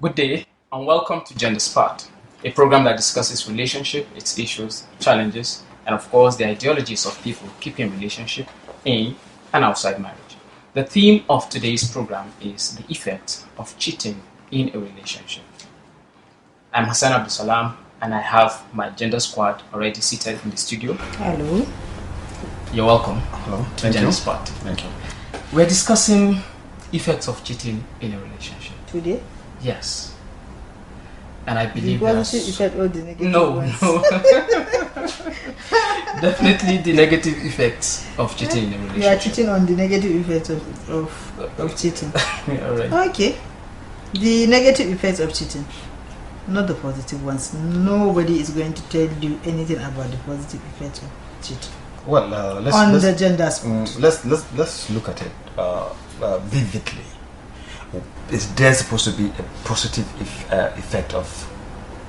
Good day and welcome to Gender Spark, a program that discusses relationship, its issues, challenges, and of course the ideologies of people keeping relationship in and outside marriage. The theme of today's program is the effect of cheating in a relationship. I'm Hassan Abdusalam and I have my gender squad already seated in the studio. Hello. You're welcome. Hello. To Gender Spark. Thank you. We're discussing effects of cheating in a relationship. Today? Yes. And I believe the positive effect or the negative ones? No. Definitely the negative effects of cheating in a relationship. You are cheating on the negative effects of cheating. Alright. Okay. The negative effects of cheating, not the positive ones. Nobody is going to tell you anything about the positive effects of cheating. Well, the gender aspect. Let's look at it vividly. Is there supposed to be a positive effect of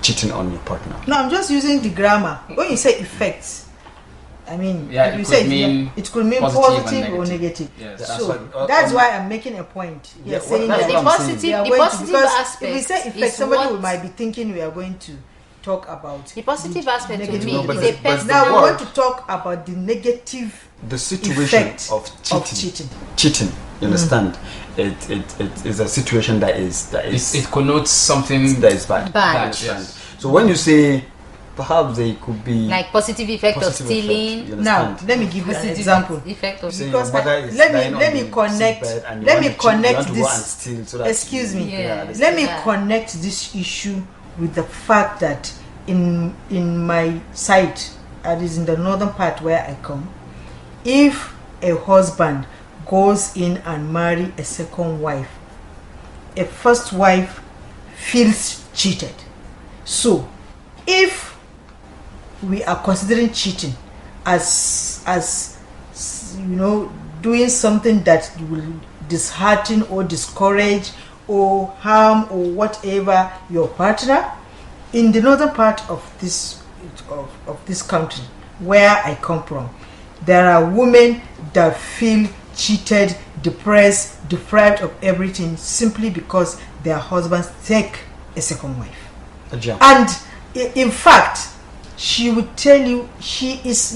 cheating on your partner? No, I'm just using the grammar. When you say effects, I mean, yeah, it could mean positive or negative. Yes. So that's why I'm making a point. You're saying that the positive aspect. If we say effect, somebody might be thinking we are going to talk about the positive aspect to me is a person. Now we want to talk about the negative situation of cheating. Cheating, you understand? It is a situation that it connotes something that is bad. Yes. So when you say perhaps they could be like positive effect of stealing. Now let me give you an example. Effect of because let me connect this. Excuse me. Let me connect this issue with the fact that in my site, that is in the northern part where I come, if a husband goes in and marry a second wife, a first wife feels cheated. So if we are considering cheating as doing something that will dishearten or discourage or harm or whatever your partner, in the northern part of this country where I come from, there are women that feel cheated, depressed, deprived of everything simply because their husbands take a second wife. And in fact, she would tell you she is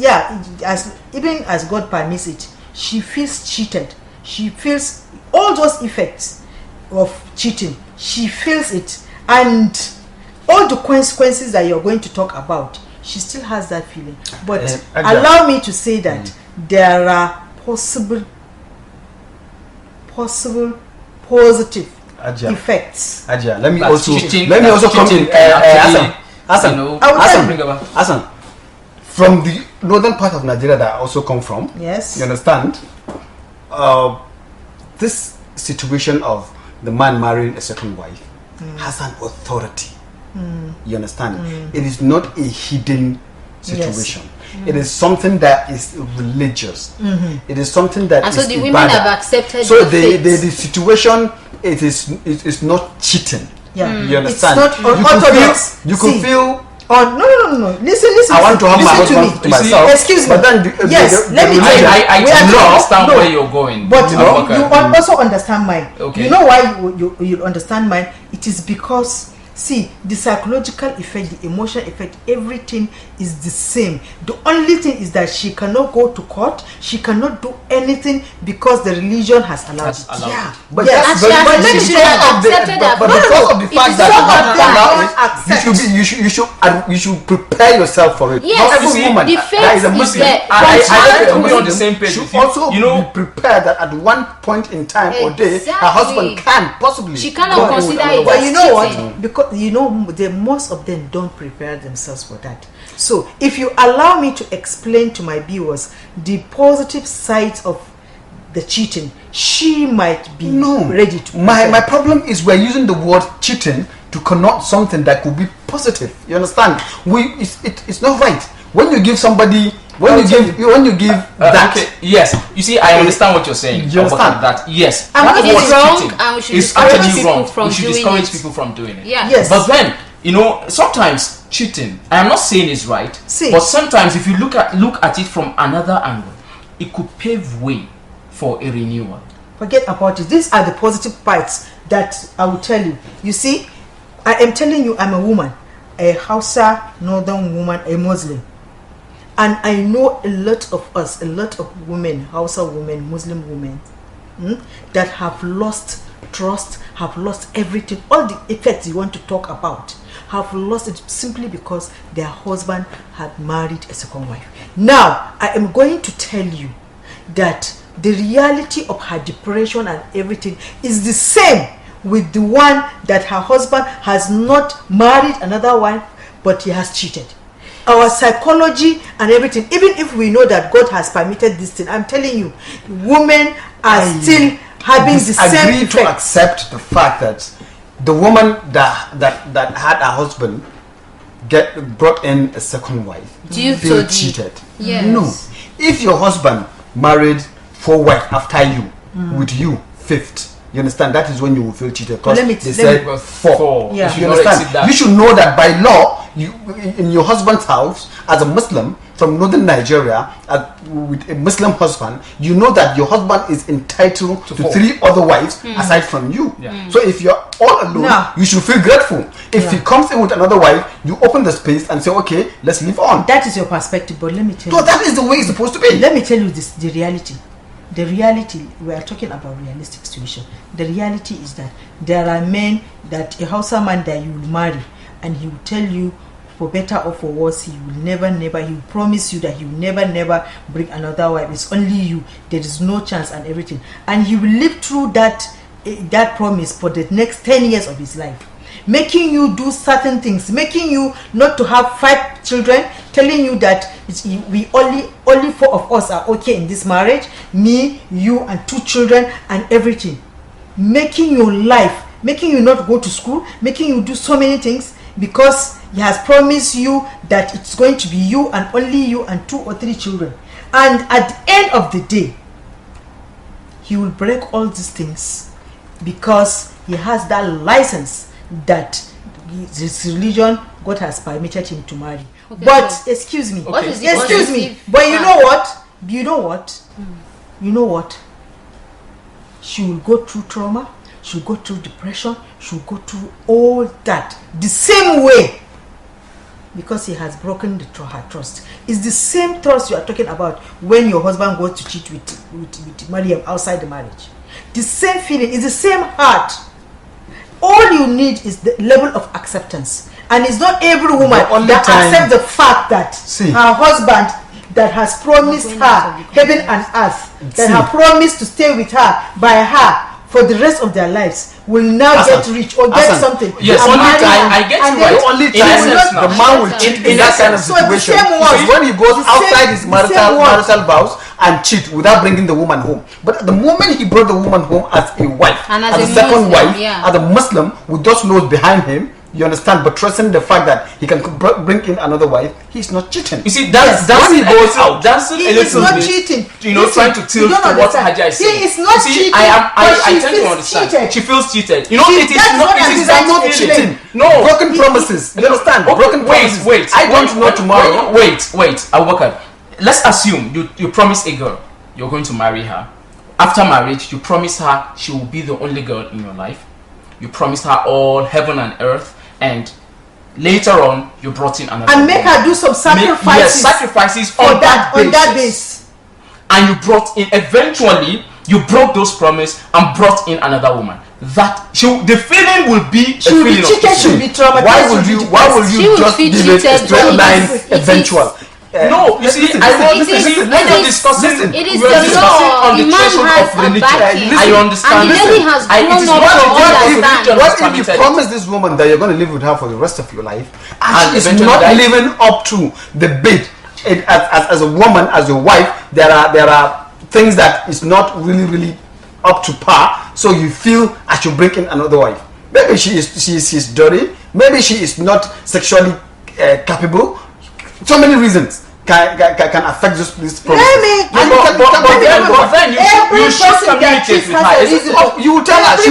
even as God permits it, she feels cheated. She feels all those effects of cheating. She feels it, and all the consequences that you're going to talk about, she still has that feeling. But allow me to say that there are possible positive effects. Let me also come in. Hassan, from the northern part of Nigeria that I also come from. Yes. You understand? This situation of the man marrying a second wife has an authority. You understand? It is not a hidden situation. Yes. It is something that is religious. It is something that so the women have accepted. So the situation it is not cheating. Yeah. You understand? It's not orthodox. You could feel. Oh no! Listen. I want to have my husband to myself. Excuse me. But then let me tell you. I understand where you're going. But you also understand mine. Okay. You know why you understand mine? It is because, see, the psychological effect, the emotional effect, everything is the same. The only thing is that she cannot go to court. She cannot do anything because the religion has allowed it. Yeah. But yes. But because of the fact that you should prepare yourself for it. Yes. Not every woman that is a Muslim. I on the same page. Should also be prepared that at one point in time or day, her husband can possibly. She cannot consider it. But you know what? Because most of them don't prepare themselves for that. So if you allow me to explain to my viewers the positive sides of the cheating, she might be ready to. My problem is we're using the word cheating to connote something that could be positive. You understand? It's not right. When you give somebody, when you give that. Okay, yes. You see, I understand what you're saying. You understand that? Yes. And it is wrong, and we should discourage people from doing it. We should discourage people from doing it. Yeah. Yes. But then, sometimes cheating, I am not saying it's right, but sometimes if you look at it from another angle, it could pave way for a renewal. Forget about it. These are the positive parts that I will tell you. You see, I am telling you, I'm a woman, a Hausa, northern woman, a Muslim. And I know a lot of us, a lot of women, Hausa women, Muslim women, that have lost trust, have lost everything, all the effects you want to talk about, have lost it simply because their husband had married a second wife. Now, I am going to tell you that the reality of her depression and everything is the same with the one that her husband has not married another wife, but he has cheated. Our psychology and everything, even if we know that God has permitted this thing, I'm telling you, women are still having the same effect. To accept the fact that the woman that had a husband brought in a second wife feel cheated. Yes. No, if your husband married 4 wives after you, with you 5th, you understand, that is when you will feel cheated, because they said 4. Yeah. You understand? You should know that by law, you in your husband's house, as a Muslim from northern Nigeria, with a Muslim husband, you know that your husband is entitled to 3 other wives aside from you. So if you're all alone, you should feel grateful. If he comes in with another wife, you open the space and say, okay, let's live on. That is your perspective, but let me tell you. No, that is the way it's supposed to be. Let me tell you this, the reality. The reality, we are talking about realistic situation. The reality is that there are men that a Hausa man that you will marry, and he will tell you, for better or for worse, he will never, he will promise you that he will never bring another wife. It's only you. There is no chance and everything. And he will live through that promise for the next 10 years of his life, making you do certain things, making you not to have 5 children, telling you that we only 4 of us are okay in this marriage, me, you, and 2 children and everything, making your life, making you not go to school, making you do so many things, because he has promised you that it's going to be you and only you and 2 or 3 children. And at the end of the day, he will break all these things because he has that license that his religion, God has permitted him to marry. Okay, but so excuse me, but you know what, she will go through trauma, she'll go through depression, she'll go through all that the same way, because he has broken her trust. It's the same trust you are talking about when your husband goes to cheat with Mariam outside the marriage. The same feeling, is the same heart. All you need is the level of acceptance, and it's not every woman that accepts the fact that her husband that has promised her heaven and earth, that have promised to stay with her, by her, for the rest of their lives, will now get rich or get something. Yes, only time I get you right. The only time the man will cheat in that kind of situation is when he goes outside his marital vows and cheat without bringing the woman home. But the moment he brought the woman home as a wife, and as a second wife, as a Muslim with those laws behind him, you understand, but trusting the fact that he can bring in another wife, he's not cheating. You see, that's when he goes out, dancing he a little not bit, cheating. Trying to tilt to what Haja is saying. He is not cheating. I tend to understand. Cheated. She feels cheated. It is not cheating. No, broken promises. You understand? Broken promises. Wait. I don't know tomorrow. Wait, Abubakar. Let's assume you promise a girl you're going to marry her. After marriage, you promise her she will be the only girl in your life. You promise her all heaven and earth, and later on you brought in another and make her do some sacrifices. Sacrifices on that base. And you brought in, eventually you broke those promises and brought in another woman. That the feeling will be she will be cheated, she will be traumatized. Why will you just give it a straight line eventual? No, you see, we're discussing on the threshold of religion. I understand. What if you promise this woman that you're going to live with her for the rest of your life, and she is not living up to the bid? As a woman, as your wife, there are things that is not really up to par. So you feel I should bring in another wife. Maybe she's dirty. Maybe she is not sexually capable. So many reasons can affect this problem. But then you should communicate with her. You will tell her she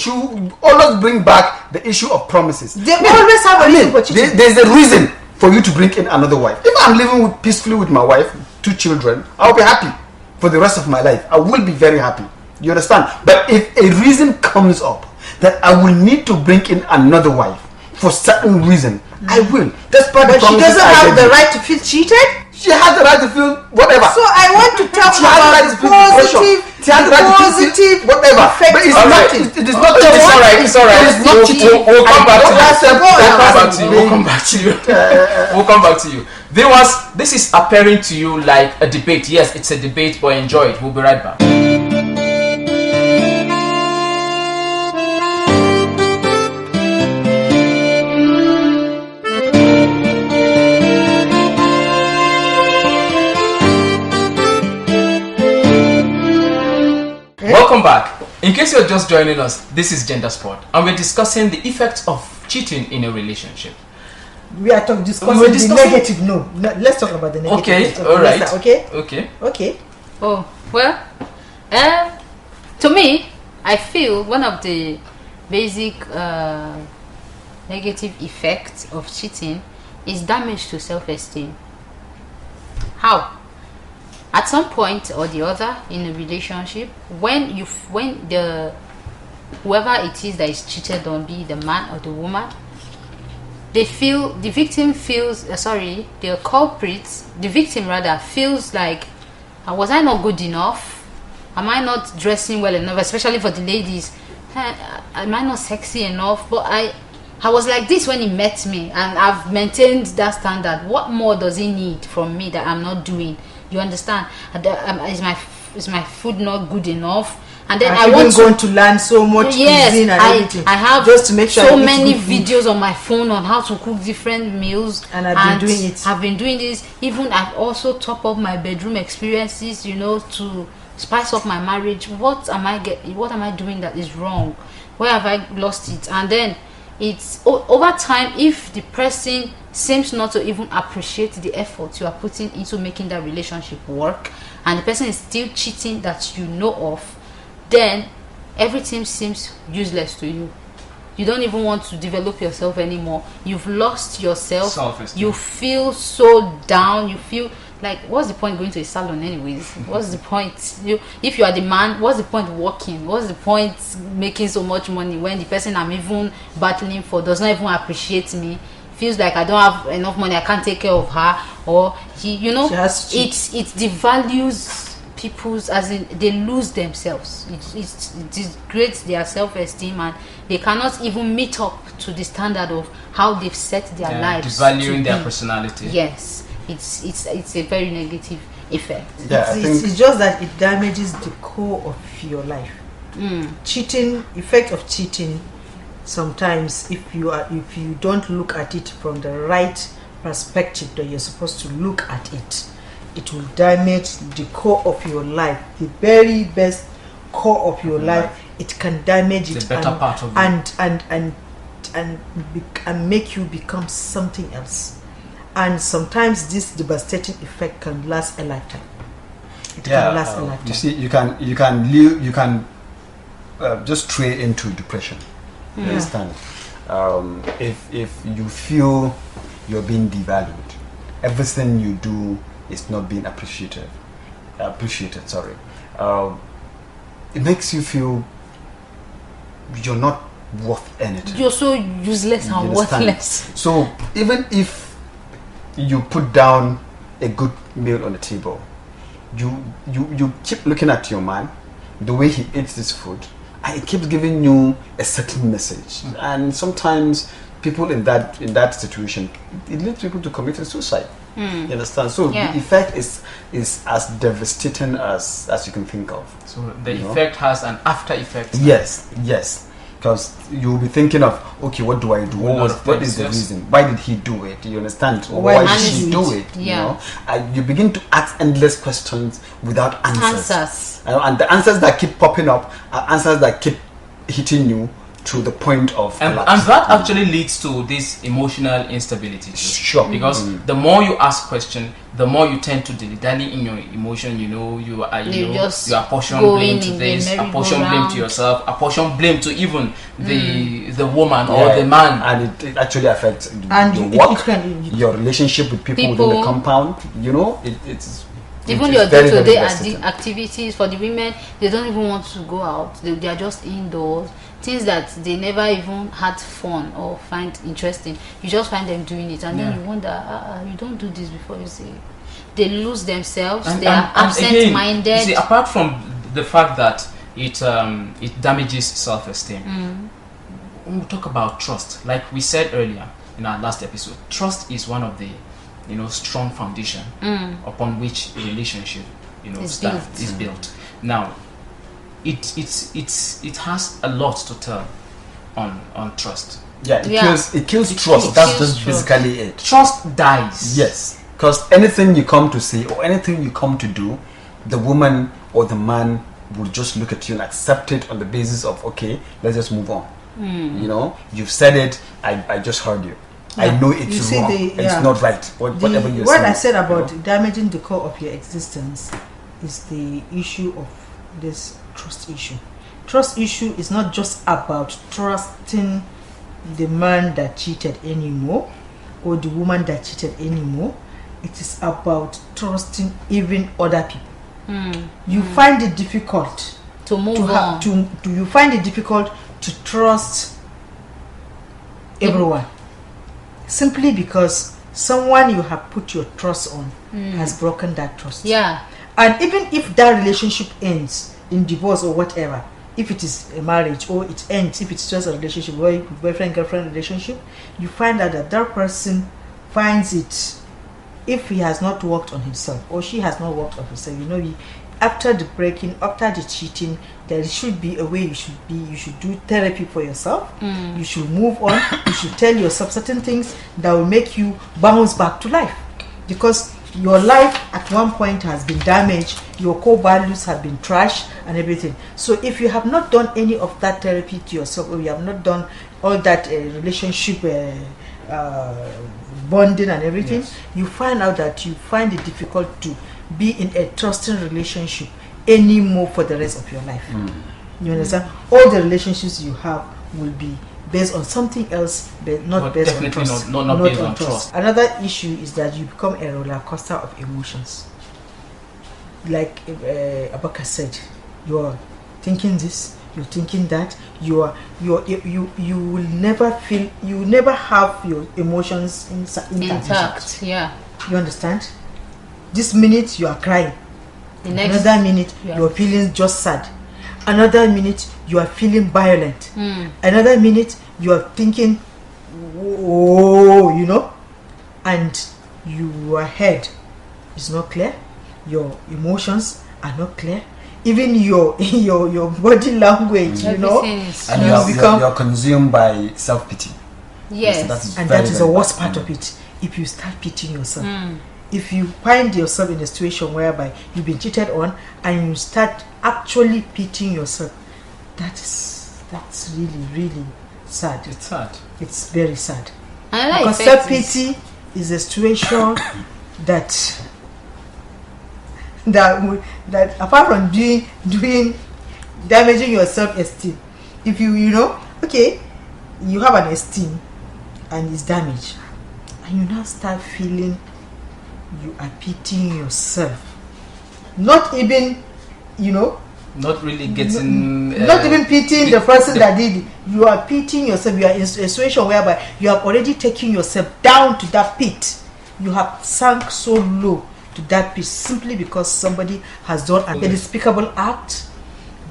will always bring back the issue of promises. They always have a reason for cheating. There's a reason for you to bring in another wife. If I'm living peacefully with my wife, 2 children, I'll be happy for the rest of my life. I will be very happy. You understand? But if a reason comes up that I will need to bring in another wife for certain reason, I will. That's part but she doesn't have the right to feel cheated. She has the right to feel whatever. So I want to talk about the positive, whatever. But it's not. It is not. It's all right. It's all right. It is not cheating. We'll come back to you. We'll come back to you. We'll come back to you. Viewers, this is appearing to you like a debate. Yes, it's a debate, but enjoy it. We'll be right back. Welcome back. In case you're just joining us, this is Gender Sport, and we're discussing the effects of cheating in a relationship. We are discussing the negative. No, let's talk about the negative. Okay, all right. Okay. Oh, well, to me, I feel one of the basic negative effects of cheating is damage to self-esteem. How? At some point or the other in a relationship, when whoever it is that is cheated on, be the man or the woman, the victim feels the culprit, the victim rather, feels like, was I not good enough? Am I not dressing well enough? Especially for the ladies, am I not sexy enough? But I was like this when he met me, and I've maintained that standard. What more does he need from me that I'm not doing? You understand? Is my food not good enough? And then I want going to learn so much cuisine and everything. I have just to make sure so many videos on my phone on how to cook different meals, and I've been doing it. I've been doing this. Even I've also top up my bedroom experiences, to spice up my marriage. What am I doing that is wrong? Where have I lost it? And then it's over time, if the person seems not to even appreciate the effort you are putting into making that relationship work, and the person is still cheating that you know of, then everything seems useless to you. You don't even want to develop yourself anymore. You've lost yourself. Self-esteem. You feel so down. You feel like, what's the point going to a salon anyways? What's the point? If you are the man, what's the point working? What's the point making so much money when the person I'm even battling for does not even appreciate me? Feels like I don't have enough money, I can't take care of her, or it devalues people's, as in they lose themselves. It degrades their self-esteem, and they cannot even meet up to the standard of how they've set their lives. Devaluing their personality. Yes, it's a very negative effect. Yeah, it's just that it damages the core of your life. Cheating, effect of cheating. Sometimes if you don't look at it from the right perspective that you're supposed to look at it, it will damage the core of your life, the very best core of your life. It can damage it and make you become something else. And sometimes this devastating effect can last a lifetime. It can last a lifetime. You see, you can just stray into depression. You understand? If you feel you're being devalued, everything you do is not being appreciated. It makes you feel you're not worth anything. You're so useless and worthless. So even if you put down a good meal on the table, you keep looking at your man, the way he eats this food, and it keeps giving you a certain message. And sometimes people in that situation, it leads people to commit suicide. You understand? So the effect is as devastating as you can think of. So the effect has an after effect. Yes. Because you'll be thinking of, okay, what do I do? What is the reason? Why did he do it? You understand? Why did she do it? You begin to ask endless questions without answers. And the answers that keep popping up are answers that keep hitting you to the point of and that actually leads to this emotional instability too. Sure. Because the more you ask questions, the more you tend to dilly in your emotion. You apportion blame to this, apportion blame to yourself, apportion blame to even the woman or the man, and it actually affects your work, your relationship with people within the compound. Even your day-to-day activities for the women, they don't even want to go out. They are just indoors. Things that they never even had fun or find interesting. You just find them doing it, and then you wonder, you don't do this before. You see, they lose themselves. They are absent-minded. You see, apart from the fact that it damages self-esteem, when we talk about trust, like we said earlier in our last episode, trust is one of the strong foundation upon which a relationship is built. Now, it has a lot to tell on trust. Yeah, it kills trust. That's just basically it. Trust dies. Yes, because anything you come to say or anything you come to do, the woman or the man will just look at you and accept it on the basis of, okay, let's just move on. You've said it, I just heard you. I know it's wrong. It's not right. Whatever you're saying. What I said about damaging the core of your existence is the issue of this trust issue. Trust issue is not just about trusting the man that cheated anymore or the woman that cheated anymore. It is about trusting even other people. You find it difficult to move on. You find it difficult to trust everyone, simply because someone you have put your trust on has broken that trust. Yeah. And even if that relationship ends in divorce or whatever, if it is a marriage or it ends, if it's just a relationship, boyfriend-girlfriend relationship, you find out that that person finds it, if he has not worked on himself or she has not worked on herself, after the breaking, after the cheating, there should be a way you should do therapy for yourself. You should move on. You should tell yourself certain things that will make you bounce back to life, because your life at one point has been damaged, your core values have been trashed and everything. So if you have not done any of that therapy to yourself, or you have not done all that relationship bonding and everything, you find out that you find it difficult to be in a trusting relationship anymore for the rest of your life. You understand? All the relationships you have will be based on something else, but not based on trust. Not based on trust. Another issue is that you become a roller coaster of emotions. Like Abaka said, you're thinking this, you're thinking that, you will never feel, you never have your emotions intact. Yeah. You understand? This minute you are crying, another minute your feeling just sad, another minute you are feeling violent, another minute you are thinking, and your head is not clear, your emotions are not clear, even your body language, and you're consumed by self-pity. Yes. And that is the worst part of it. If you start pitying yourself, if you find yourself in a situation whereby you've been cheated on and you start actually pitying yourself, that's really, really sad. It's sad. It's very sad. Because self-pity is a situation that apart from doing damaging your self-esteem, if you have an esteem and it's damaged, and you now start feeling you are pitying yourself, not even not really getting not even pitying the person that did it. You are pitying yourself. You are in a situation whereby you have already taken yourself down to that pit. You have sunk so low to that pit simply because somebody has done an despicable act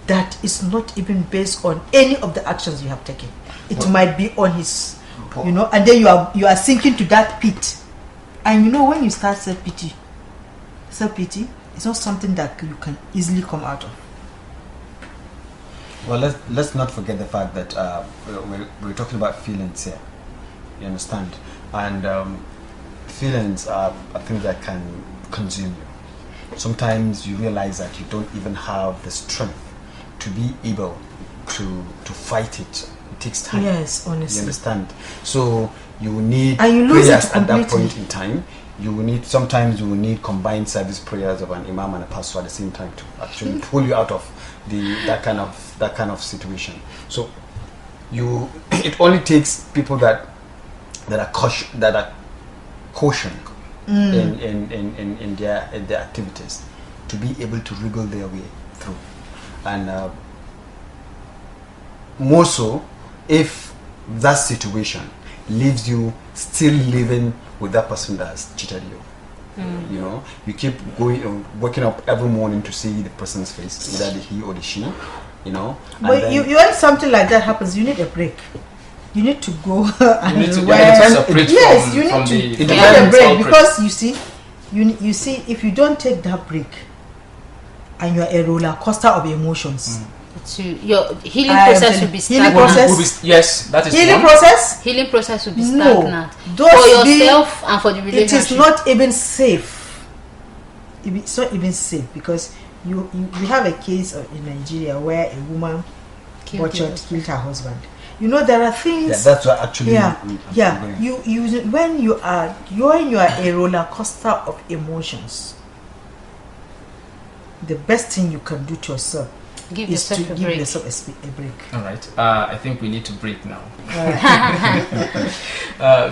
that is not even based on any of the actions you have taken. It might be on his, and then you are sinking to that pit. And when you start self-pity is not something that you can easily come out of. Well, let's not forget the fact that we're talking about feelings here. You understand? And feelings are a thing that can consume you. Sometimes you realize that you don't even have the strength to be able to fight it. It takes time. Yes, honestly. You understand? So you will need prayers at that point in time. Sometimes you will need combined service prayers of an imam and a pastor at the same time to actually pull you out of that kind of situation. So it only takes people that are cautioned in their activities, to be able to wriggle their way through. And more so if that situation leaves you still living with that person that has cheated you. You know, you keep going, waking up every morning to see the person's face, either the he or the she. You know, but you when something like that happens, you need a break. You need to go and you need to separate yes, from, you need from to the take a break, because you see, if you don't take that break, and you are a roller coaster of emotions. Your healing process will be stagnant. Yes, that is healing process. Healing process will be stagnant for yourself and for the relationship. It is not even safe. It's not even safe, because we have a case in Nigeria where a woman killed her husband. You know, there are things. Yeah, that's what actually. When you are a roller coaster of emotions, the best thing you can do to yourself give is yourself to give yourself a break. All right. I think we need to break now.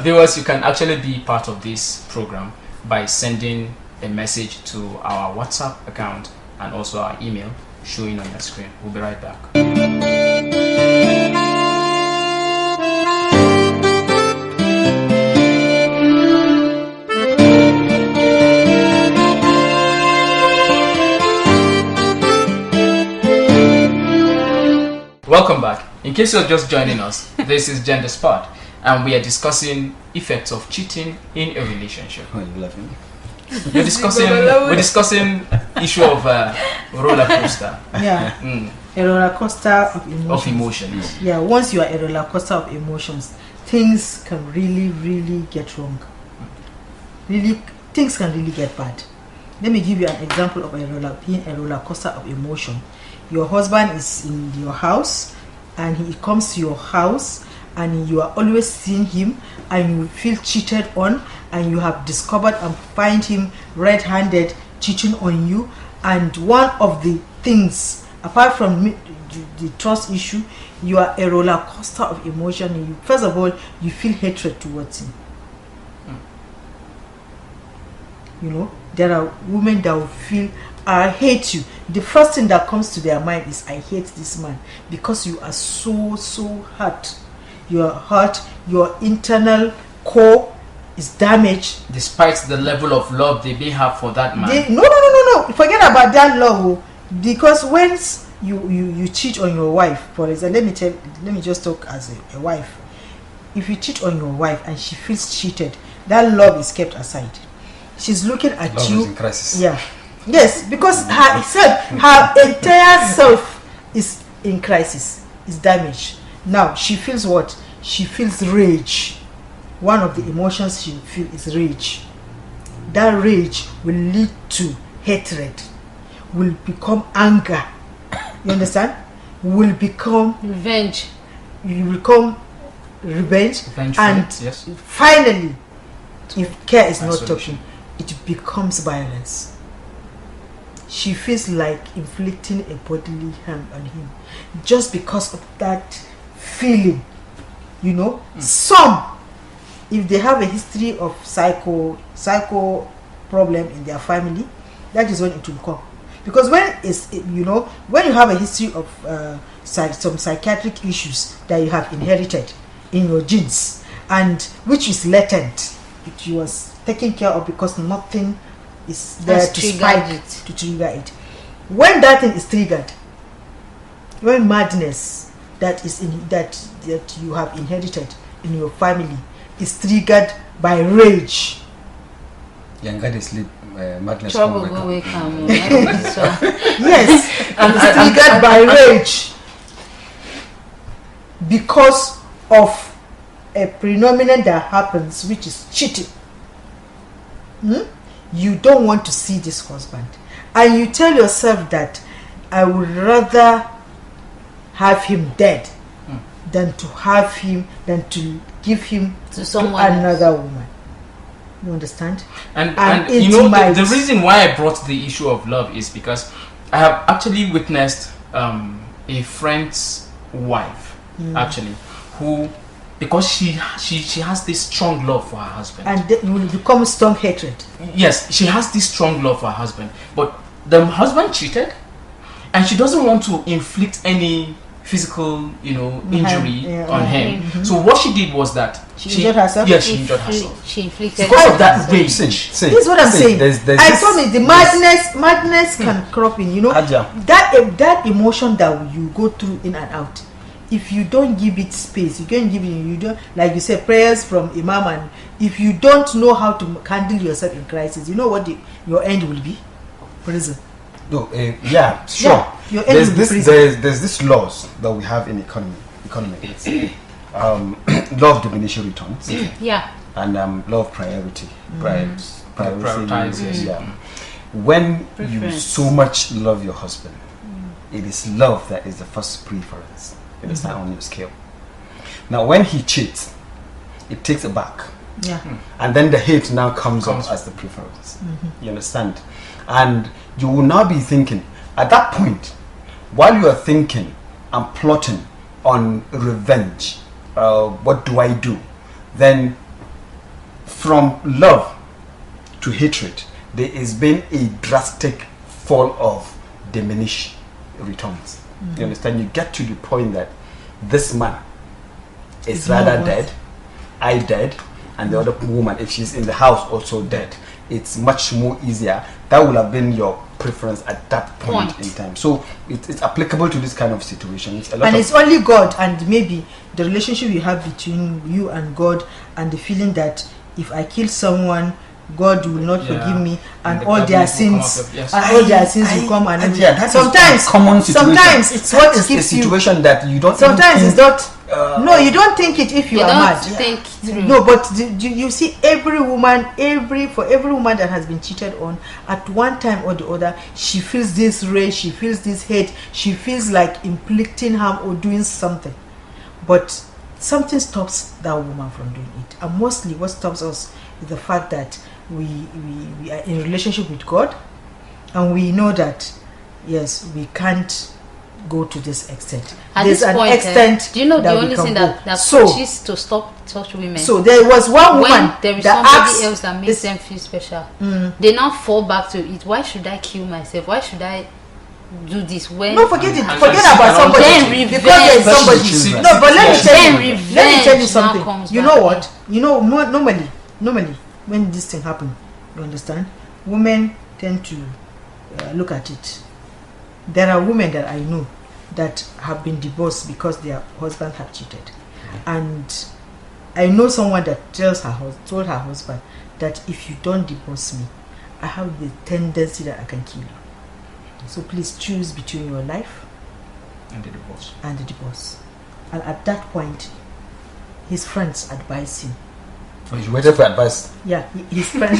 Viewers, you can actually be part of this program by sending a message to our WhatsApp account and also our email showing on your screen. We'll be right back. Welcome back. In case you're just joining us, this is Gender Spot, and we are discussing effects of cheating in a relationship. Oh, you're laughing. We're discussing issue of roller coaster. Yeah, a roller coaster of emotions. Of emotions. Yeah, once you are a roller coaster of emotions, things can really get wrong. Things can really get bad. Let me give you an example of being a roller coaster of emotion. Your husband is in your house, and he comes to your house, and you are always seeing him, and you feel cheated on, and you have discovered and find him red-handed cheating on you. And one of the things, apart from the trust issue, you are a roller coaster of emotion. And first of all, you feel hatred towards him. You know, there are women that will feel, I hate you. The first thing that comes to their mind is, I hate this man, because you are so hurt. You are hurt. Your internal core is damaged. Despite the level of love they may have for that man. No. Forget about that love. Because once you cheat on your wife, for example, let me just talk as a wife. If you cheat on your wife and she feels cheated, that love is kept aside. She's looking at love you. Is in crisis. Yeah. Yes, because her entire self is in crisis, is damaged. Now she feels what? She feels rage. One of the emotions she feels is rage. That rage will lead to hatred, will become anger. You understand? Will become revenge. You will become revenge, and yes. Finally, if care is not taken, it becomes violence. She feels like inflicting a bodily harm on him just because of that feeling. You know, some, if they have a history of psycho problem in their family, that is when it will come. Because when you have a history of some psychiatric issues that you have inherited in your genes, and which is latent, it was taken care of because nothing is there to spike it, to trigger it. When that thing is triggered, when madness that you have inherited in your family is triggered by rage, younger they sleep, madness trouble go wake up. Yes, and it's triggered by rage because of a phenomenon that happens, which is cheating. You don't want to see this husband, and you tell yourself that I would rather have him dead than to give him to another woman. You understand? And you know, the reason why I brought the issue of love is because I have actually witnessed a friend's wife actually who because she has this strong love for her husband, and then you will become strong hatred. Yes, she has this strong love for her husband, but the husband cheated, and she doesn't want to inflict any physical, injury on him. Mm-hmm. So what she did was that she injured herself. Yes, she injured herself. She inflicted. Because of that rage. This is what I'm saying. I told me the madness can crop in. That emotion that you go through in and out. If you don't give it space, you don't, like you said, prayers from Imam, and if you don't know how to handle yourself in crisis, you know what your end will be? Prison. No, yeah, sure. Yeah, there's this laws that we have in economics. Law of diminishing returns. Yeah. And law of priority. Prioritize, yeah. When you so much love your husband, it is love that is the first preference. It is not on your scale. Now, when he cheats, it takes it back. Yeah. And then the hate now comes up as the preference. You understand? And you will now be thinking, at that point, while you are thinking and plotting on revenge, what do I do? Then from love to hatred, there has been a drastic fall of diminished returns. You understand? You get to the point that this man is rather dead, I dead, and the other woman, if she's in the house, also dead. It's much more easier. That would have been your preference at that point in time. So it's applicable to this kind of situations. It's only God and maybe the relationship you have between you and God, and the feeling that if I kill someone, God will not forgive me, and all their sins, will come. And sometimes it's what keeps you. A situation that you don't. Sometimes it's not. No, you don't think it if you are mad. No, but you see, every woman that has been cheated on, at one time or the other, she feels this rage, she feels this hate, she feels like inflicting harm or doing something, but something stops that woman from doing it. And mostly, what stops us is the fact that we are in relationship with God, and we know that yes, we can't go to this extent. There's an extent. Do you know the only thing that pushes to stop such women? So there was one woman when there is somebody else that makes them feel special. They now fall back to it. Why should I kill myself? Why should I do this? When forget about somebody, because there's somebody. No, but let me tell you something. You know what? Normally when this thing happens, you understand, women tend to look at it. There are women that I know that have been divorced because their husband have cheated, and I know someone that told her husband that if you don't divorce me, I have the tendency that I can kill you. So please choose between your life and the divorce. And at that point, his friends advise him. Oh, you waited for advice? Yeah, his friend.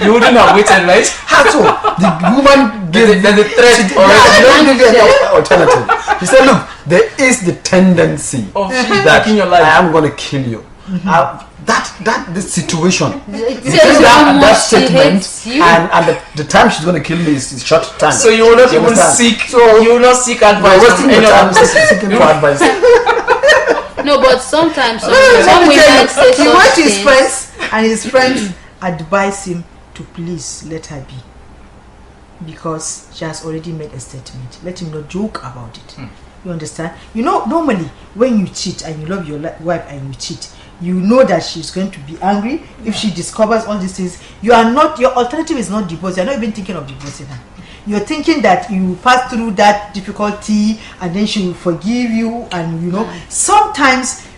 You wouldn't have waited, right? How so? The woman gave the threat already. Alternative. She said, look, there is the tendency that your life. I am going to kill you. This situation, that statement, and the time she's going to kill me is short time. So you will not even seek. You will not seek advice from any other person. Seeking for advice. No, but sometimes some women say he went to his friends, and his friends advise him to please let her be, because she has already made a statement. Let him not joke about it. You understand? You know, normally when you cheat and you love your wife and you cheat, you know that she's going to be angry if she discovers all these things. Your alternative is not divorce. You're not even thinking of divorcing her. You're thinking that you pass through that difficulty and then she will forgive you. And sometimes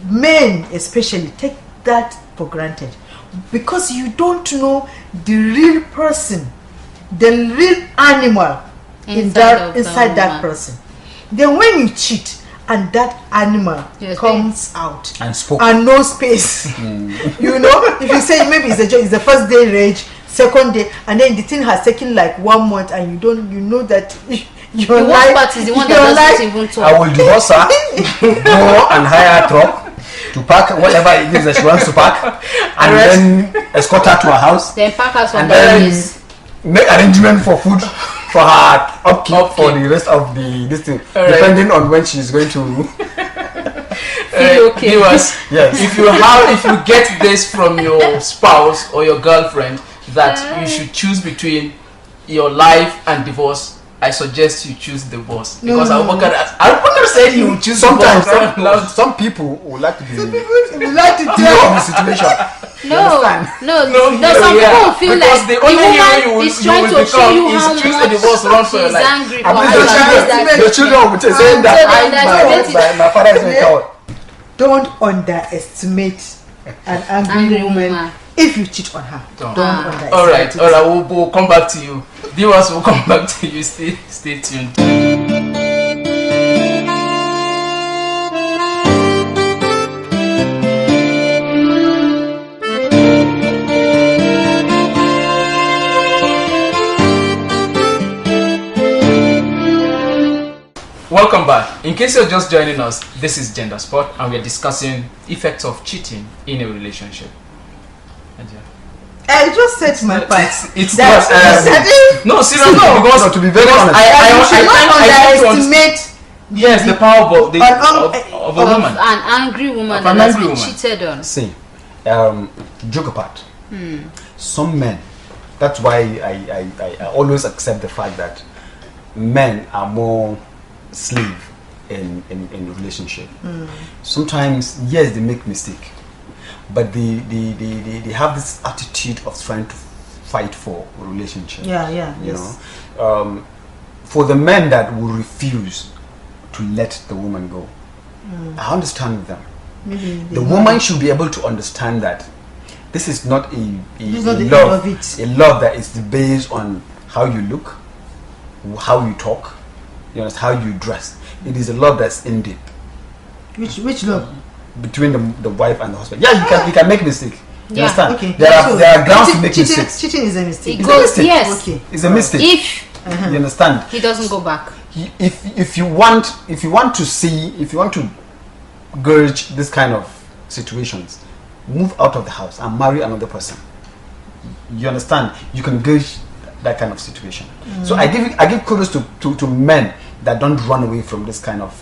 men especially take that for granted, because you don't know the real person, the real animal inside that person. Then when you cheat and that animal comes out and no space, if you say maybe it's the first day rage, second day, and then the thing has taken like 1 month, and you know that your life part is the one that doesn't even talk. I will divorce her, go and hire a truck to pack whatever it is that she wants to pack, and then escort her to her house, then pack her some and then make arrangement for food for her upkeep for the rest of this thing, depending on when she's going to feel okay. Viewers, Yes. if you get this from your spouse or your girlfriend that you should choose between your life and divorce, I suggest you choose divorce because Abubakar said he would choose Sometimes divorce. some people would like to be Some people would like to hero tell of the situation. No, some yeah. people feel Because like the the only hero woman is trying to show become you is how choose the divorce, run much for your she's life. angry for I mean, her. the children will be saying that my father is a coward. Don't underestimate an angry woman if you cheat on her. Don't underestimate All right, it. we'll come back to you. Viewers will come back to you. Stay tuned. Welcome back. In case you're just joining us, this is Gender Spot and we're discussing effects of cheating in a relationship. I just said my part. It's That- no, seriously, No. because To be very honest, You should not I underestimate yes, the power of a woman. An angry woman Of that an has angry been woman. cheated on. see, joke apart. Some men, that's why I always accept the fact that men are more slave in relationship. Sometimes, yes, they make mistake, but they have this attitude of trying to fight for a relationship. Yes. know, for the men that will refuse to let the woman go, I understand them. Maybe The woman should be able to understand that this is not a not the end love, of it. a love that is based on how you look, how you talk, you know, how you dress. It is a love that's in deep Which love? between the wife and the husband. Yeah, you can make mistake. You Yeah, understand? Okay. There are grounds to make cheating, mistakes. cheating is a mistake. It It's a goes, mistake. yes. Okay. It's a mistake. If You understand? he doesn't go back. If you want to gauge this kind of situations, move out of the house and marry another person. You understand? You can gauge that kind of situation. So I give kudos to men that don't run away from this kind of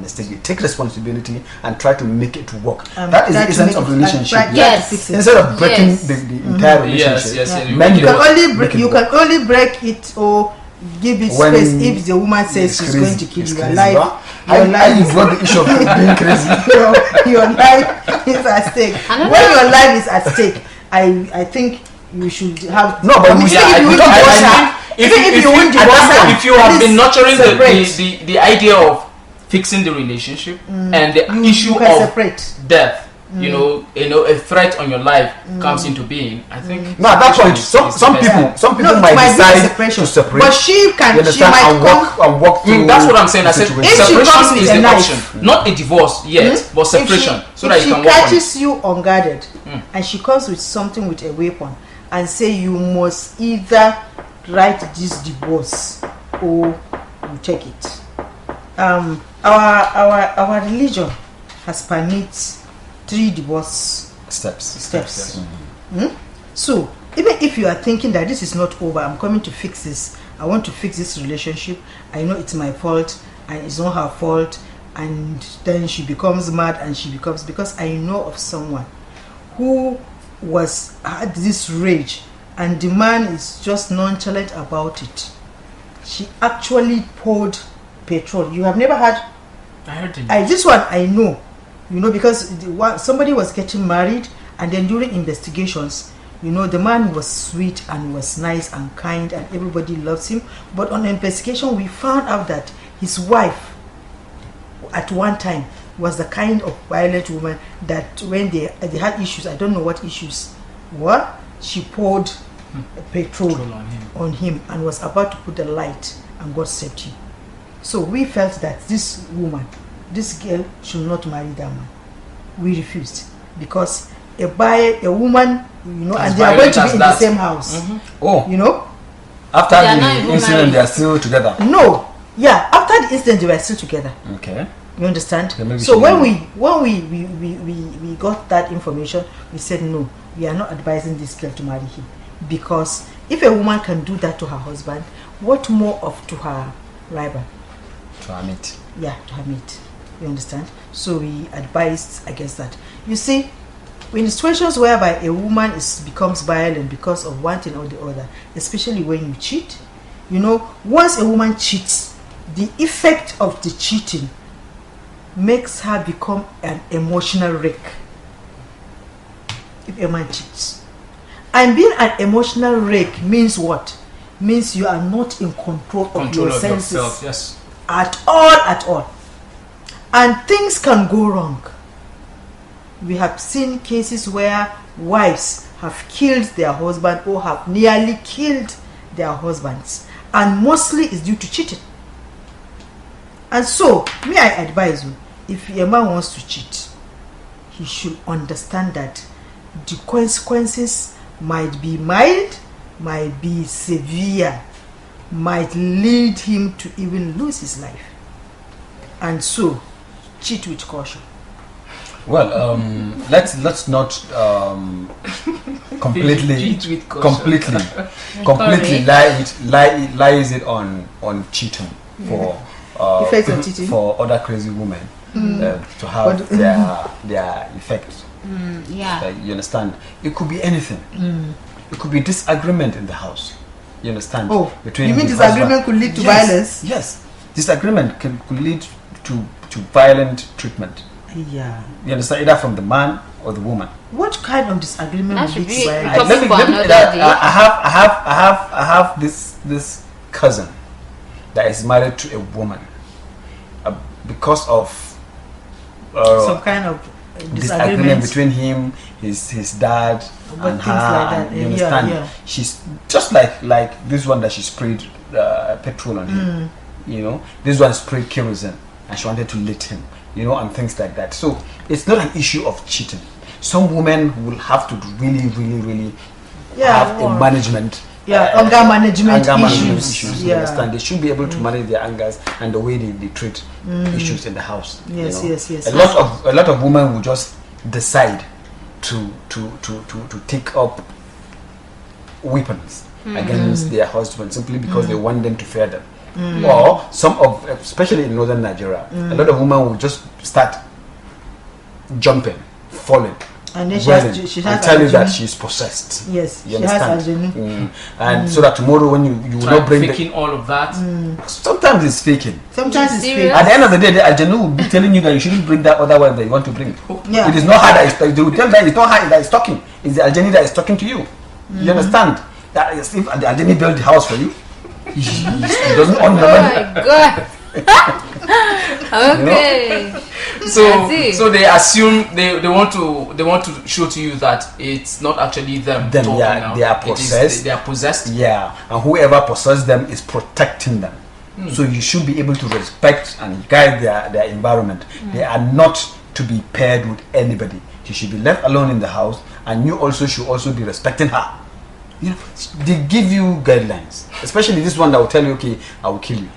mistake. They take responsibility and try to make it work. That is the essence of relationship. Yes. Instead of breaking Yes. the entire relationship, Yes. men You can only break it or give it When space if the woman says it's she's crazy, going to kill it's you. crazy, Your life, bruh. your I life, is what the issue of being crazy. your life is at stake. Another- When your life is at stake, I think you should have. No, but I mean, we- even if you won't I- divorce I- her, even if you won't divorce her, if you have at been least nurturing separate. the idea of fixing the relationship and the issue you can of separate. death, you know, a threat on your life comes into being, I think. No, at that point, is some the best. people No, it might might be a decide separation. to separate. But she You can. She understand? might And come. walk through. That's what I'm saying. I the said situation. If she comes separation with is a the knife, option, not a divorce yet, but separation, so that if you can she work on it. catches you unguarded and she comes with something with a weapon and say you must either write this divorce or you take it. Our religion has permit 3 divorce steps. So even if you are thinking that this is not over, I'm coming to fix this, I want to fix this relationship, I know it's my fault and it's not her fault, and then she becomes mad and she becomes, because I know of someone who had this rage and the man is just nonchalant about it. She actually poured petrol. You have never had? I heard it. This one I know, because somebody was getting married, and then during investigations, the man was sweet and was nice and kind and everybody loves him, but on investigation we found out that his wife at one time was the kind of violent woman that when they had issues, I don't know what issues were, she poured petrol on him and was about to put the light, and God saved him. So we felt that this girl should not marry that man. We refused because a woman, and they are going to be in the same house. Oh, after the incident, they are still together. No, yeah, after the incident, they were still together. Okay, you understand? So when we got that information, we said no, we are not advising this girl to marry him, because if a woman can do that to her husband, what more of to her rival? to her mate. Yeah, to her mate. You understand? So we advised against that. You see, in situations whereby a woman becomes violent because of one thing or the other, especially when you cheat, you know, once a woman cheats, the effect of the cheating makes her become an emotional wreck. If a man cheats, and being an emotional wreck means what? Means you are not in control of your senses yourself, yes. At all, and things can go wrong. We have seen cases where wives have killed their husband or have nearly killed their husbands, and mostly is due to cheating. And so, me, I advise you, if a man wants to cheat, he should understand that the consequences might be mild, might be severe, might lead him to even lose his life. And so, cheat with caution. Well, let's not completely lies it on cheating for effects of cheating for other crazy women to have their effects. You understand? It could be anything. It could be disagreement in the house. You understand? Oh, between you mean disagreement could lead to violence? Yes, disagreement could lead to violent treatment. Yeah. You understand? Either from the man or the woman. What kind of disagreement would lead to violence? I have this cousin that is married to a woman because of some kind of disagreement between him, his dad, and her. Like that. You understand? Yeah. She's just like this one that she sprayed petrol on him. You know, this one sprayed kerosene, and she wanted to lit him. You know, and things like that. So it's not an issue of cheating. Some women will have to really have a management. Anger management issues. You understand? They should be able to manage their angers and the way they treat issues in the house. Yes, you know? yes. A lot of women will just decide to take up weapons against their husbands simply because they want them to fear them. Or especially in northern Nigeria, a lot of women will just start jumping, falling, and then she has and tell you that she's possessed. Yes, you she understand? Has and so that tomorrow when you will not bring faking all of that. Sometimes it's faking. Sometimes it's faking. At the end of the day, the Ajanu will be telling you that you shouldn't bring that other wife that you want to bring. Yeah. It is not her that is. They will tell that it's not her that is talking. It's the Aljani that is talking to you. You understand? That is, if the Aljani built the house for you, he doesn't own the money. Oh my God. Okay. You know? So they assume they want to show to you that it's not actually them talking now. They are possessed. They are possessed. Yeah, and whoever possessed them is protecting them. So you should be able to respect and guide their environment. They are not to be paired with anybody. She should be left alone in the house, and you also should be respecting her. You know, they give you guidelines, especially this one that will tell you, okay, I will kill you.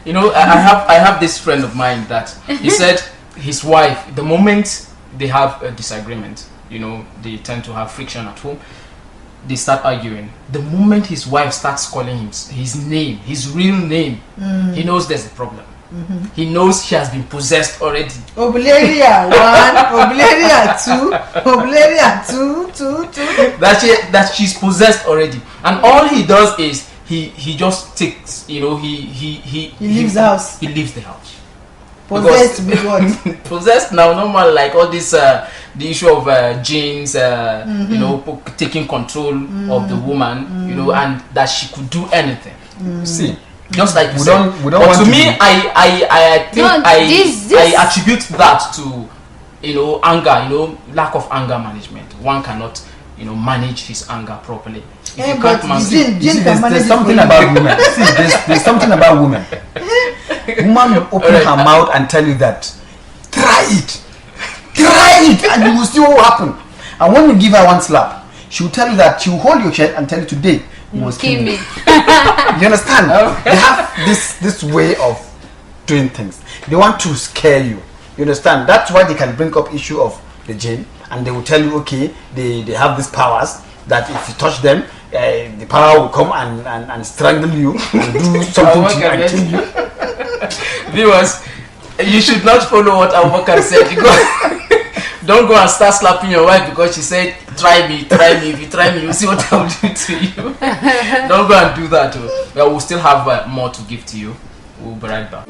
You know, I have this friend of mine that he said his wife, the moment they have a disagreement, you know, they tend to have friction at home, they start arguing. The moment his wife starts calling him his name, his real name, he knows there's a problem. He knows she has been possessed already. Obleria 1, Obleria 2. That she's possessed already, and all he does is he just takes, you know, he leaves the house. He leaves the house. Possessed with what? Possessed now, normal, like all this the issue of genes, you know, taking control of the woman, you know, and that she could do anything. See. Just like we don't but want to me, I think I attribute that to, you know, anger, you know, lack of anger management. One cannot, you know, manage his anger properly. There's something about women. See, there's something about women. Woman will open her mouth and tell you that try it, and you will see what will happen. And when you give her one slap, she will tell you that she will hold your chest and tell you today you must kill me. You understand? Okay. They have this way of doing things. They want to scare you. You understand? That's why they can bring up issue of the jinn, and they will tell you, okay, they have these powers that if you touch them, the power will come and strangle you and do something to you and kill you. Viewers, You should not follow what Abubakar said. Don't go and start slapping your wife because she said, try me. If you try me, you see what I'll do to you. Don't go and do that. But we'll still have more to give to you. We'll be right back.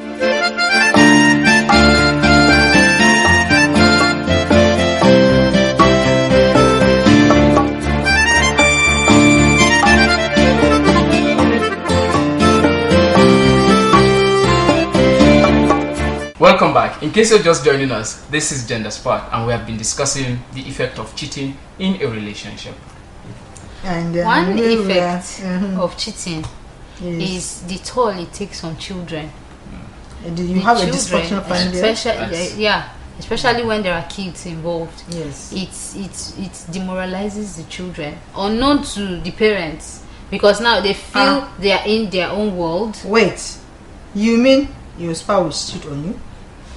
Welcome back. In case you're just joining us, this is Gender Spark, and we have been discussing the effect of cheating in a relationship. And one effect of cheating is the toll it takes on children. And you have a dysfunctional family, especially when there are kids involved. Yes, it demoralizes the children, unknown to the parents, because now they feel they are in their own world. Wait, you mean your spouse cheat on you,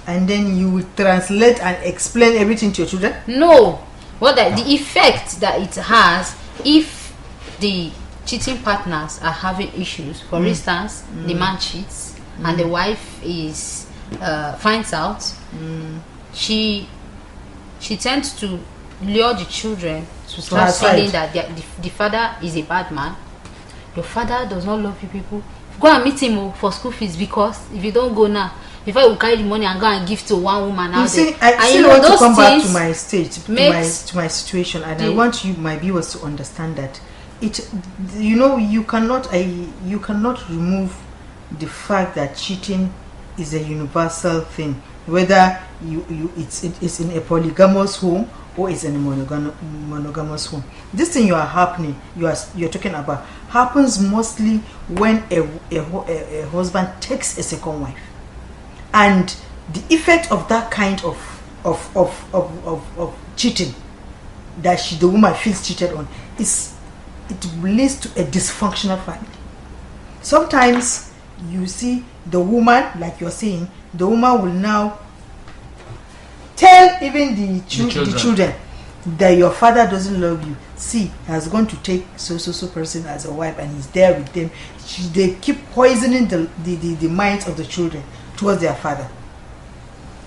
and then you will translate and explain everything to your children? No, the effect that it has if the cheating partners are having issues. For instance, the man cheats and the wife finds out. She tends to lure the children to start feeling that the father is a bad man. Your father does not love you people. Go and meet him for school fees, because if you don't go now, before you carry the money and go and give to one woman out there. I still want to come back to my stage, to my situation, and I want my viewers to understand that you cannot remove the fact that cheating is a universal thing, whether it's in a polygamous home or it's in a monogamous home. This thing you're talking about happens mostly when a husband takes a second wife, and the effect of that kind of cheating that the woman feels cheated on it leads to a dysfunctional family. Sometimes you see the woman, like you're saying, the woman will now tell even the children that your father doesn't love you. See, he has gone to take so person as a wife, and he's there with them. They keep poisoning the minds of the children towards their father.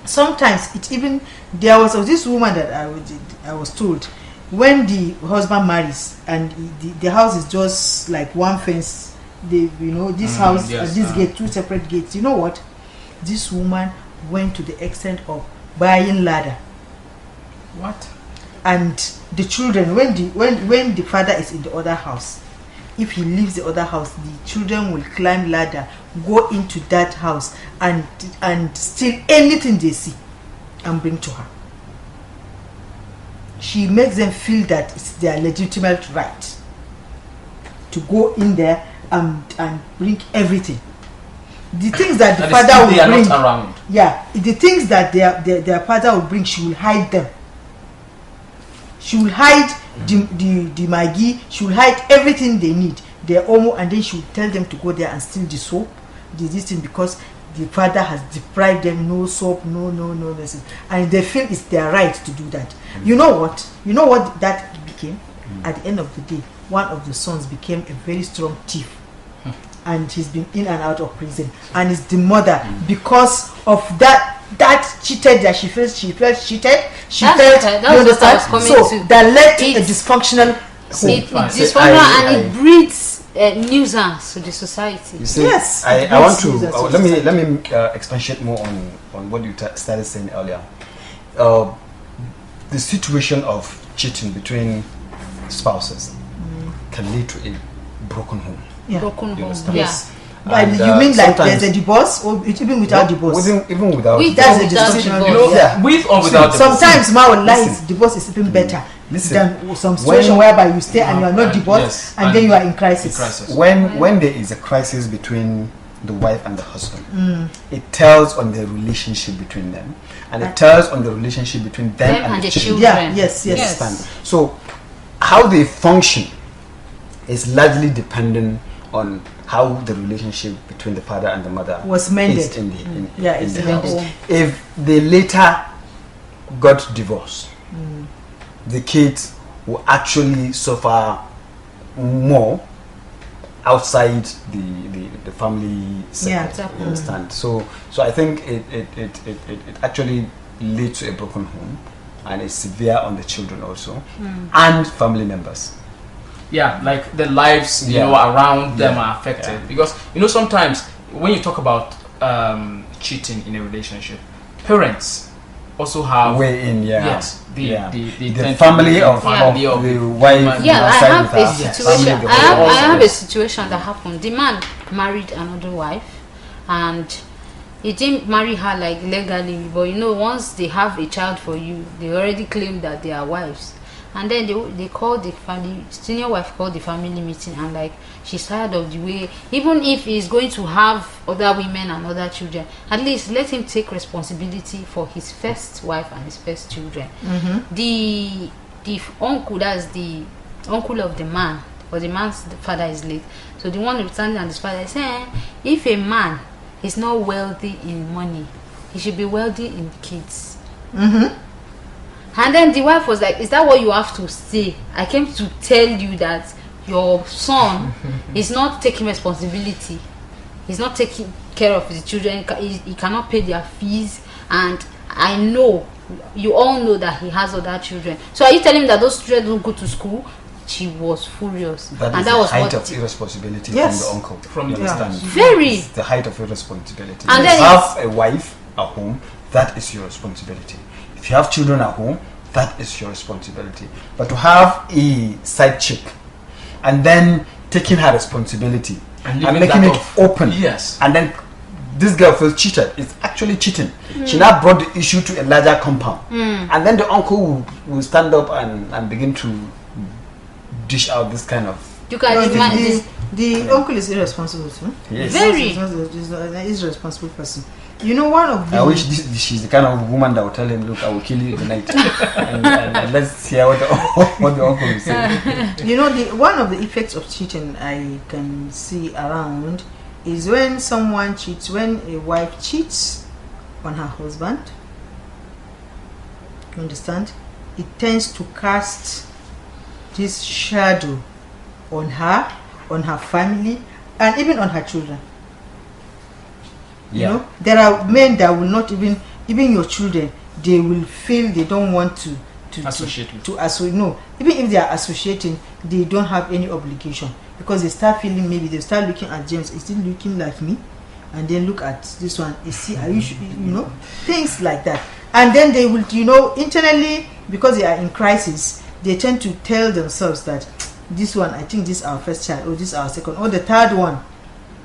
Sometimes there was this woman that I was told, when the husband marries and the house is just like one fence, this house and this gate, two separate gates. You know what? This woman went to the extent of buying ladder. What? And the children, when the father is in the other house, if he leaves the other house, the children will climb ladder, go into that house and steal anything they see and bring to her. She makes them feel that it's their legitimate right to go in there and bring everything. The things that the father will bring, not around. Yeah, the things that their father will bring, she will hide them. She will hide the Maggi. She will hide everything they need, their omo, and then she will tell them to go there and steal the soap, this thing, because the father has deprived them. No soap, no this, and they feel it's their right to do that. You know what that became? At the end of the day, one of the sons became a very strong thief, and he's been in and out of prison, and it's the mother, because of that cheated, that she felt cheated. You understand? So that led to a dysfunctional home. It's dysfunctional, and it breeds nuisance to the society. You see, yes. I want to let me expatiate more on what you started saying earlier. The situation of cheating between spouses can lead to a broken home. Yeah. Broken home. Yes. And you mean like there's a divorce, or even without divorce? Even without. That's a dysfunctional. With or without. Sometimes divorce is even better than some situation whereby you stay and you are not divorced, and then you are in crisis. When there is a crisis between the wife and the husband, it tells on the relationship between them, and it tells on the relationship between them and the children. Yeah, yes. So how they function is largely dependent on how the relationship between the father and the mother was mended is in the house. If they later got divorced, the kids will actually suffer more outside the family circle. Yeah, exactly. You understand? So I think it actually leads to a broken home, and it's severe on the children also, and family members. Yeah, like the lives you know around them are affected, because sometimes when you talk about cheating in a relationship, parents also have way in. Yes, the family of the wife. Yeah, I have a situation. I have a situation that happened. The man married another wife, and he didn't marry her like legally, but once they have a child for you, they already claim that they are wives. And then they called the family, senior wife called the family meeting, and like she's tired of the way, even if he's going to have other women and other children, at least let him take responsibility for his first wife and his first children. The uncle, that's the uncle of the man, or the man's father is late, so the one standing on his father saying, if a man is not wealthy in money, he should be wealthy in kids. And then the wife was like, is that what you have to say? I came to tell you that your son is not taking responsibility. He's not taking care of his children. He cannot pay their fees. And I know, you all know that he has other children. So are you telling me that those children don't go to school? She was furious. That is the height of irresponsibility from the uncle. From the understand? Very. It's the height of irresponsibility. And if then you have a wife at home, that is your responsibility. If you have children at home, that is your responsibility. But to have a side chick and then taking her responsibility and making it open, and then this girl feels cheated, it's actually cheating. She now brought the issue to a larger compound, and then the uncle will stand up and begin to dish out this kind of. You can imagine the uncle is irresponsible too. Yes. Very. He's an irresponsible person. One of the. I wish she's the kind of woman that will tell him, "Look, I will kill you tonight," and let's hear what the uncle is saying. One of the effects of cheating I can see around is when someone cheats. When a wife cheats on her husband, you understand, it tends to cast this shadow on her, on her family, and even on her children. There are men that will not even your children, they will feel they don't want to associate with. Even if they are associating, they don't have any obligation, because they start feeling, maybe they start looking at James, is he looking like me? And then look at this one, is he, are you things like that. And then they will, internally, because they are in crisis, they tend to tell themselves that this one, I think this is our first child, or this is our second, or the third one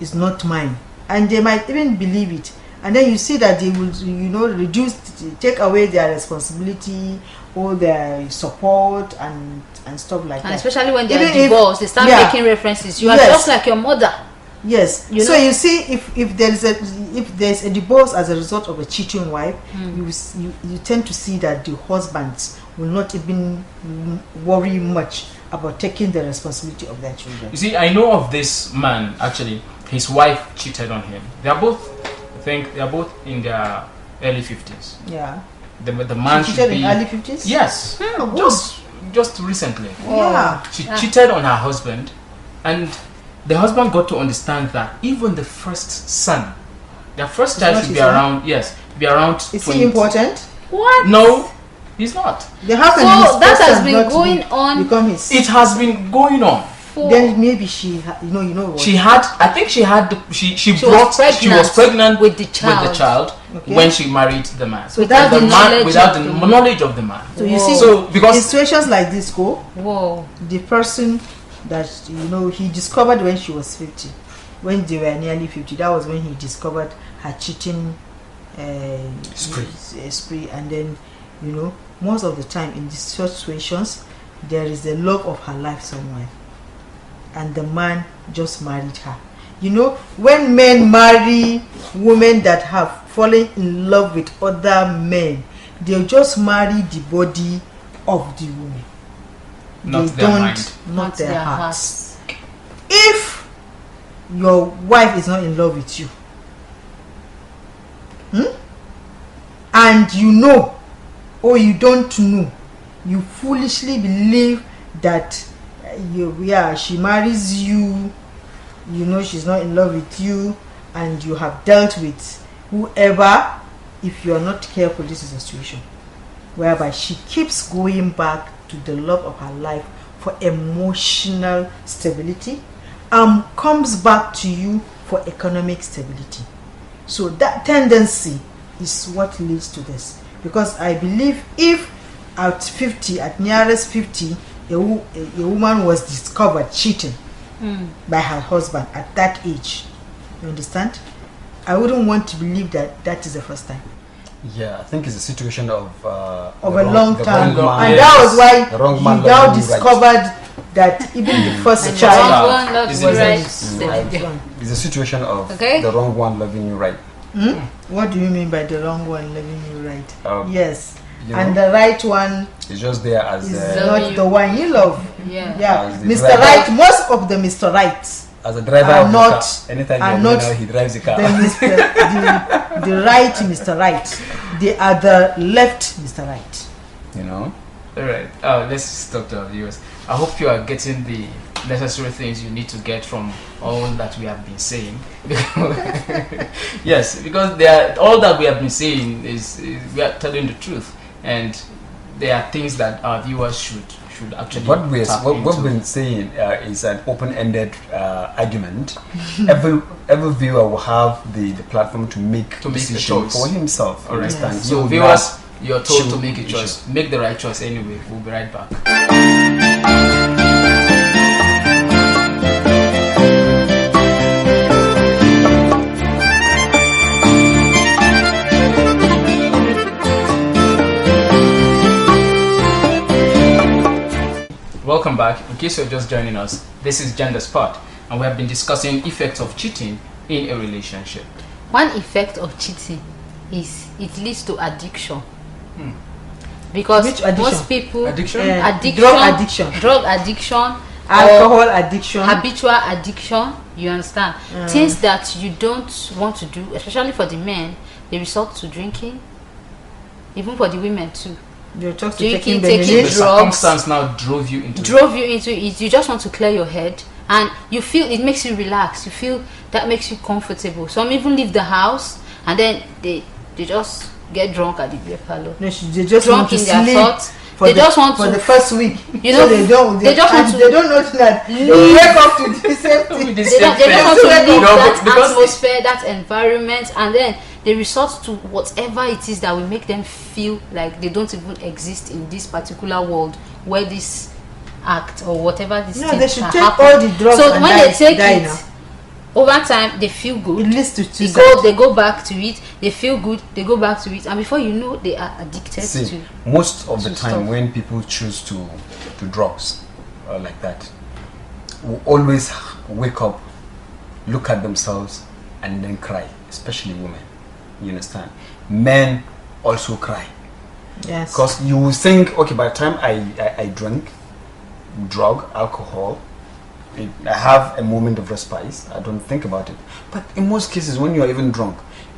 is not mine. And they might even believe it, and then you see that they will take away their responsibility or their support and stuff like that. And especially when they are divorced, they start making references. You are just like your mother. Yes. So you see, if there's a divorce as a result of a cheating wife, you tend to see that the husbands will not even worry much about taking the responsibility of their children. You see, I know of this man, actually. His wife cheated on him. They are both in their early 50s. Yeah. The man she cheated in early 50s? Yes. Just recently. Yeah. She cheated on her husband, and the husband got to understand that even the first son, their first child should be around. Yes, be around. Is 20. He important? What? No, he's not. So that has been going on. It has been going on. Then maybe she, what? She had. I think she had. She was pregnant with the child. Okay. When she married the man. So without the knowledge of the man. So you see, because in situations like this, the person that he discovered when she was 50, when they were nearly 50. That was when he discovered her cheating spree, and then most of the time in these situations, there is the love of her life somewhere, and the man just married her. When men marry women that have fallen in love with other men, they'll just marry the body of the woman. Not their mind. Not their hearts. If your wife is not in love with you, and or you don't know, you foolishly believe that she marries you you know she's not in love with you, and you have dealt with whoever, if you're not careful, this is a situation whereby she keeps going back to the love of her life for emotional stability, comes back to you for economic stability. So that tendency is what leads to this. Because I believe if at 50, at nearest 50, a woman was discovered cheating by her husband at that age, you understand? I wouldn't want to believe that that is the first time. Yeah, I think it's a situation of a long time, and yes. That was why you now discovered that even the first child is it's a situation of the wrong one loving you right. What do you mean by the wrong one loving you right? Yes, and the right one is just there as not the one you love. Yeah. Mr. Right, most of the Mr. Rights as a driver are of not, the car. Anytime you know, he drives the car. The right Mr. Right. They are the left Mr. Right. You know? Alright. Let's talk to our viewers. I hope you are getting the necessary things you need to get from all that we have been saying. Yes, because all that we have been saying is we are telling the truth, and there are things that our viewers should actually what we've been saying is an open-ended argument. every viewer will have the platform to make a decision for himself. All right. Yes. So viewers, you're told to make a choice. Make the right choice anyway. We'll be right back. Welcome back. In case you're just joining us, this is Gender Spot, and we have been discussing effects of cheating in a relationship. One effect of cheating is it leads to addiction. Because most people drug addiction, alcohol addiction, habitual addiction, you understand, things that you don't want to do, especially for the men, they resort to drinking, even for the women too. Taking drugs. Circumstance now drove you into it. You just want to clear your head, and you feel it makes you relax. You feel that makes you comfortable. Some even leave the house and then they just get drunk at the beer parlor. No, they just drunk want to in their thoughts. They just want for the first week. You know, so they don't know that they wake up to the same thing. They just want to leave that atmosphere, that environment, and then they resort to whatever it is that will make them feel like they don't even exist in this particular world where this act or whatever this thing they should take happen. all the drugs. So and when they take it now. over time, they feel good. It leads to suicide. They go back to it. They feel good. They go back to it, and before you know, they are addicted to. Most of the time, when people choose to drugs like that, will always wake up, look at themselves, and then cry. Especially women. You understand? Men also cry. Yes. Because you will think, okay, by the time I drink drug, alcohol, I have a moment of respite. I don't think about it. But in most cases, when you are even drunk,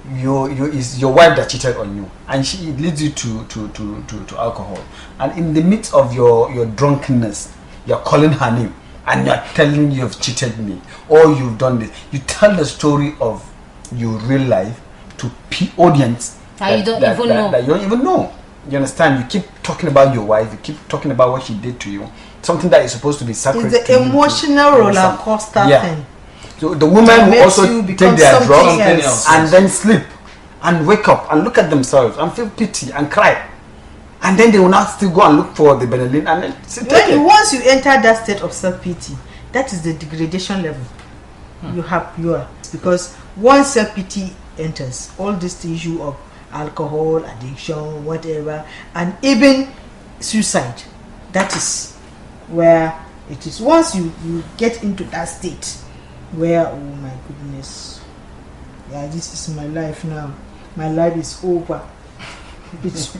it's your wife that cheated on you, and it leads you to alcohol. And in the midst of your drunkenness, you're calling her name and you're telling you've cheated me or you've done this. You tell the story of your real life to audience that you don't even know. You understand? You keep talking about your wife. You keep talking about what she did to you. Something that is supposed to be sacred. It's the emotional roller coaster thing. So the woman will also take their drugs and then sleep and wake up and look at themselves and feel pity and cry, and then they will now still go and look for the Benelin and then once you enter that state of self-pity, that is the degradation level. Because once self-pity enters, all this issue of alcohol addiction, whatever, and even suicide, that is where it is. Once you get into that state where, oh my goodness, this is my life now, my life is over, it's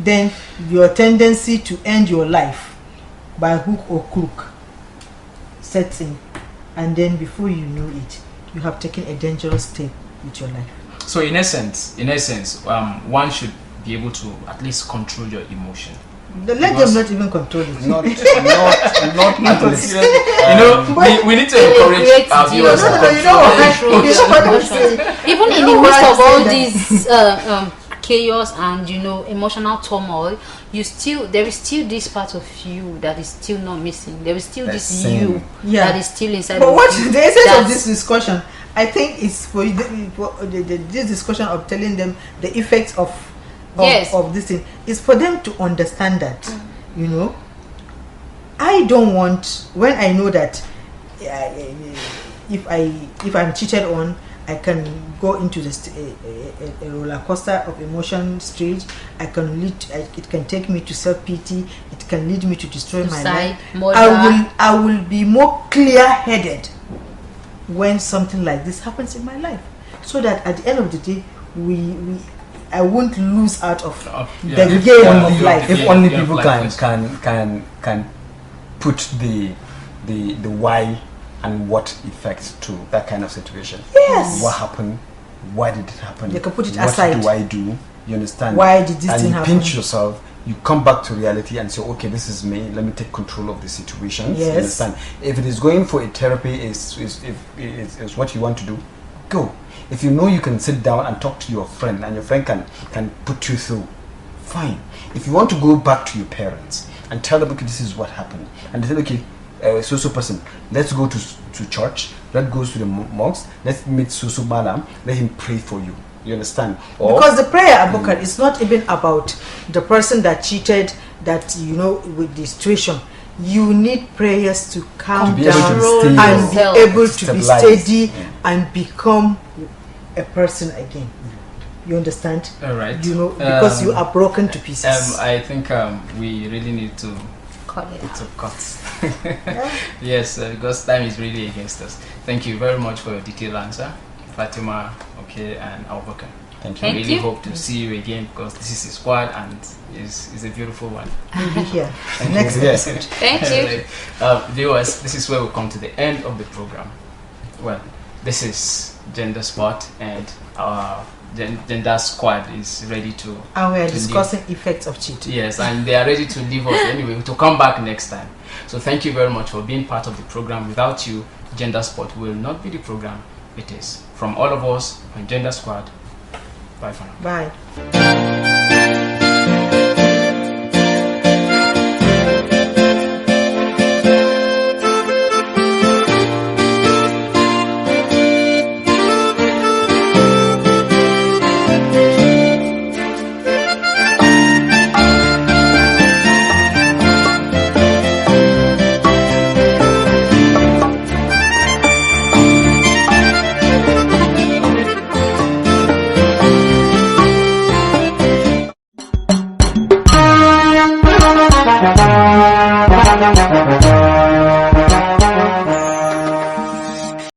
then your tendency to end your life by hook or crook sets in, and then before you know it, you have taken a dangerous step with your life. So in essence, one should be able to at least control your emotion. Let them not even control it. Not at least. We need to encourage our viewers. Even in the midst of all these chaos and emotional turmoil, there is still this part of you that is still not missing. There is still this you that is still inside. But what the essence of this discussion, I think, is for this discussion of telling them the effects of this thing is for them to understand that I don't want, when I know that if I'm cheated on, I can go into a roller coaster of emotion stage. It can take me to self-pity. It can lead me to destroy my life. I will be more clear-headed when something like this happens in my life, so that at the end of the day, I won't lose out of the game of life. If only people can put the why and what effect to that kind of situation. Yes. What happened? Why did it happen? You can put it what aside. What do I do? You understand? Why did this thing happen? And you pinch yourself. You come back to reality and say, okay, this is me. Let me take control of the situation. Yes. You understand? If it is going for a therapy is what you want to do, go. If you know you can sit down and talk to your friend and your friend can put you through, fine. If you want to go back to your parents and tell them, okay, this is what happened, and they say, okay, so person, let's go to church, let's go to the mosque, let's meet so madam, let him pray for you. You understand? Because the prayer, Abubakar, is not even about the person that cheated, that with the situation. You need prayers to calm down and be able to be steady and become a person again. You understand? All right. Because you are broken to pieces. I think we really need to cut. Yes, because time is really against us. Thank you very much for your detailed answer, Fatima, and Abubakar. Thank you. I really hope to see you again, because this is a squad and is a beautiful one. We'll be here next episode. Thank you. Viewers, this is where we come to the end of the program. Well, this is Gender Spot, and our gender squad is ready to. And we are discussing effects of cheating. Yes, and they are ready to leave us anyway, to come back next time. So thank you very much for being part of the program. Without you, Gender Spot will not be the program it is. From all of us on Gender Squad, bye for now. Bye.